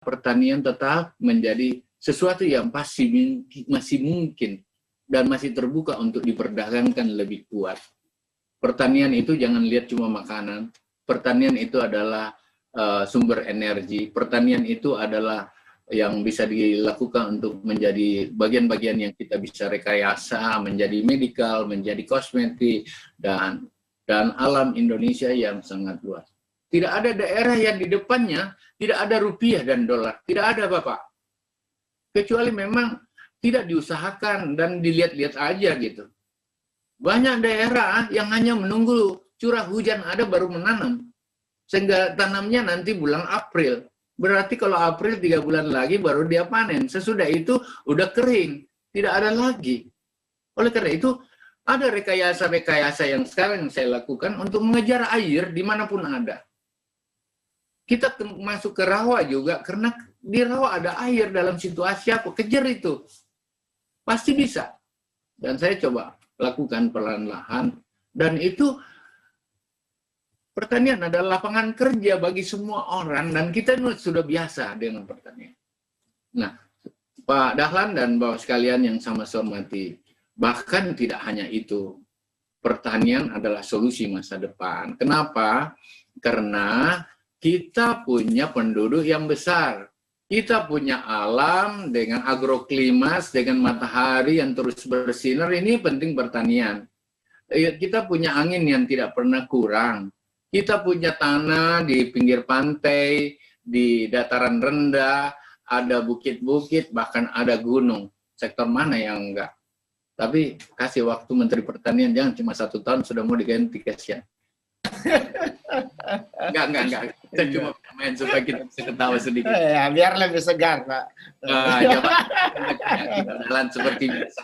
pertanian tetap menjadi sesuatu yang masih mungkin dan masih terbuka untuk diperdagangkan lebih kuat. Pertanian itu jangan lihat cuma makanan. Pertanian itu adalah sumber energi. Pertanian itu adalah yang bisa dilakukan untuk menjadi bagian-bagian yang kita bisa rekayasa, menjadi medical, menjadi kosmetik, dan alam Indonesia yang sangat luas. Tidak ada daerah yang di depannya tidak ada rupiah dan dolar. Tidak ada, Bapak. Kecuali memang tidak diusahakan dan dilihat-lihat aja gitu. Banyak daerah yang hanya menunggu curah hujan ada baru menanam. Sehingga tanamnya nanti bulan April. Berarti kalau April 3 bulan lagi baru dia panen. Sesudah itu udah kering. Tidak ada lagi. Oleh karena itu, ada rekayasa-rekayasa yang sekarang saya lakukan untuk mengejar air dimanapun ada. Kita masuk ke rawa juga, karena di rawa ada air dalam situasi apa. Kejar itu. Pasti bisa. Dan saya coba lakukan perlahan-lahan. Dan itu pertanian adalah lapangan kerja bagi semua orang, dan kita sudah biasa dengan pertanian. Nah, Pak Dahlan dan Bapak sekalian yang sama saya hormati, bahkan tidak hanya itu, pertanian adalah solusi masa depan. Kenapa? Karena kita punya penduduk yang besar. Kita punya alam dengan agroklimas, dengan matahari yang terus bersinar, ini penting pertanian. Kita punya angin yang tidak pernah kurang. Kita punya tanah di pinggir pantai, di dataran rendah, ada bukit-bukit, bahkan ada gunung. Sektor mana yang enggak? Tapi kasih waktu Menteri Pertanian, jangan cuma 1 tahun sudah mau diganti, kasihan. Enggak. Saya cuma main supaya kita bisa ketawa sedikit. Ya, biar lebih segar, Pak. Jalan seperti biasa.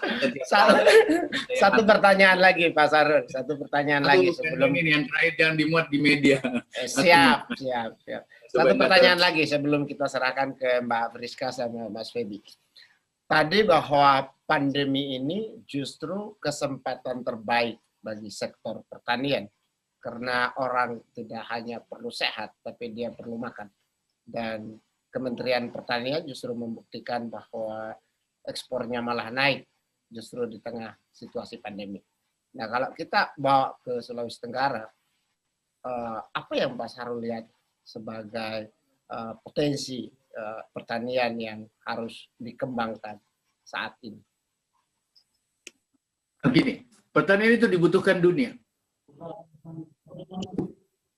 Satu pertanyaan lagi, Pak Sarun. Satu pertanyaan lagi sebelum ini yang terakhir jangan dimuat di media. Siap. Satu pertanyaan lagi sebelum kita serahkan ke Mbak Friska sama Mas Feby. Tadi bahwa pandemi ini justru kesempatan terbaik bagi sektor pertanian. Karena orang tidak hanya perlu sehat, tapi dia perlu makan. Dan Kementerian Pertanian justru membuktikan bahwa ekspornya malah naik justru di tengah situasi pandemi. Nah, kalau kita bawa ke Sulawesi Tenggara, apa yang Pak Sarul lihat sebagai potensi pertanian yang harus dikembangkan saat ini? Begini, pertanian itu dibutuhkan dunia.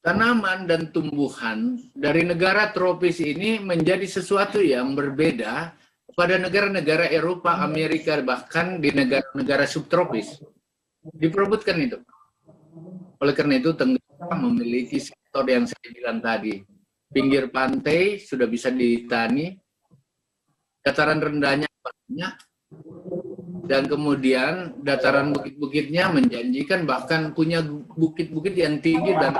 Tanaman dan tumbuhan dari negara tropis ini menjadi sesuatu yang berbeda pada negara-negara Eropa, Amerika, bahkan di negara-negara subtropis. Diperebutkan itu. Oleh karena itu, Tenggara memiliki sektor yang saya bilang tadi. Pinggir pantai sudah bisa ditani, dataran rendahnya banyak, dan kemudian dataran bukit-bukitnya menjanjikan, bahkan punya bukit-bukit yang tinggi. Dan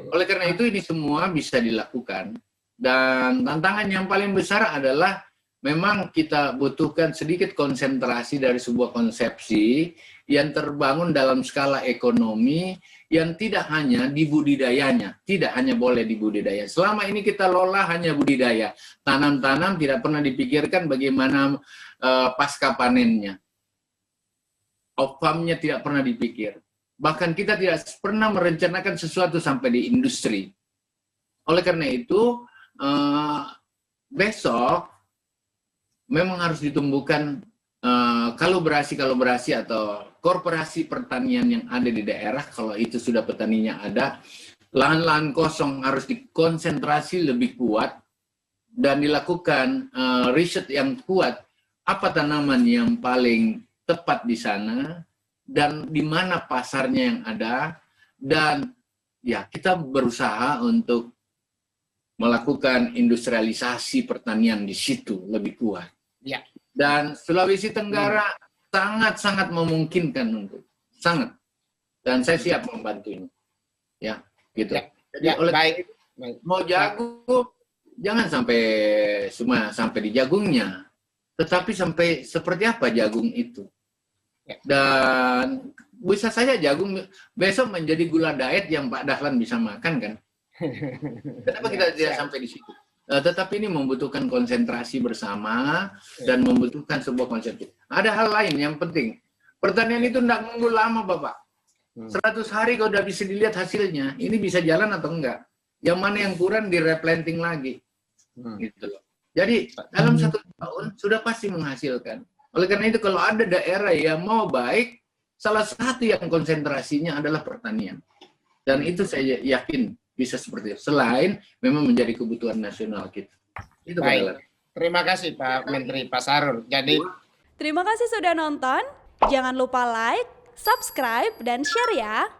oleh karena itu ini semua bisa dilakukan. Dan tantangan yang paling besar adalah memang kita butuhkan sedikit konsentrasi dari sebuah konsepsi yang terbangun dalam skala ekonomi yang tidak hanya di budidayanya, tidak hanya boleh di budidaya. Selama ini kita lola hanya budidaya, tanam-tanam tidak pernah dipikirkan bagaimana pasca panennya. Off-farm-nya tidak pernah dipikir. Bahkan kita tidak pernah merencanakan sesuatu sampai di industri. Oleh karena itu, besok memang harus ditumbuhkan kolaborasi atau korporasi pertanian yang ada di daerah. Kalau itu sudah petaninya ada, lahan-lahan kosong harus dikonsentrasi lebih kuat dan dilakukan riset yang kuat. Apa tanaman yang paling tepat di sana dan di mana pasarnya yang ada, dan ya kita berusaha untuk melakukan industrialisasi pertanian di situ lebih kuat. Ya. Dan Sulawesi Tenggara sangat-sangat memungkinkan untuk sangat, dan saya siap membantunya. Ya, gitu. Ya. Jadi Ya, oleh baik. mau jagung jangan sampai di jagungnya, tetapi sampai seperti apa jagung itu. Dan bisa saja jagung besok menjadi gula diet yang Pak Dahlan bisa makan kan. Kenapa kita tidak sampai di situ? Tetapi ini membutuhkan konsentrasi bersama dan membutuhkan sebuah konsep. Ada hal lain yang penting. Pertanian itu tidak nunggu lama, Bapak. 100 hari kalau udah bisa dilihat hasilnya, ini bisa jalan atau enggak. Yang mana yang kurang di replanting lagi. Gitu loh. Jadi dalam 1 tahun sudah pasti menghasilkan. Oleh karena itu kalau ada daerah yang mau baik, salah satu yang konsentrasinya adalah pertanian. Dan itu saya yakin bisa seperti itu. Selain memang menjadi kebutuhan nasional kita. Itu baik. Terima kasih Pak Menteri, Pak Sarul. Jadi terima kasih sudah nonton. Jangan lupa like, subscribe, dan share ya.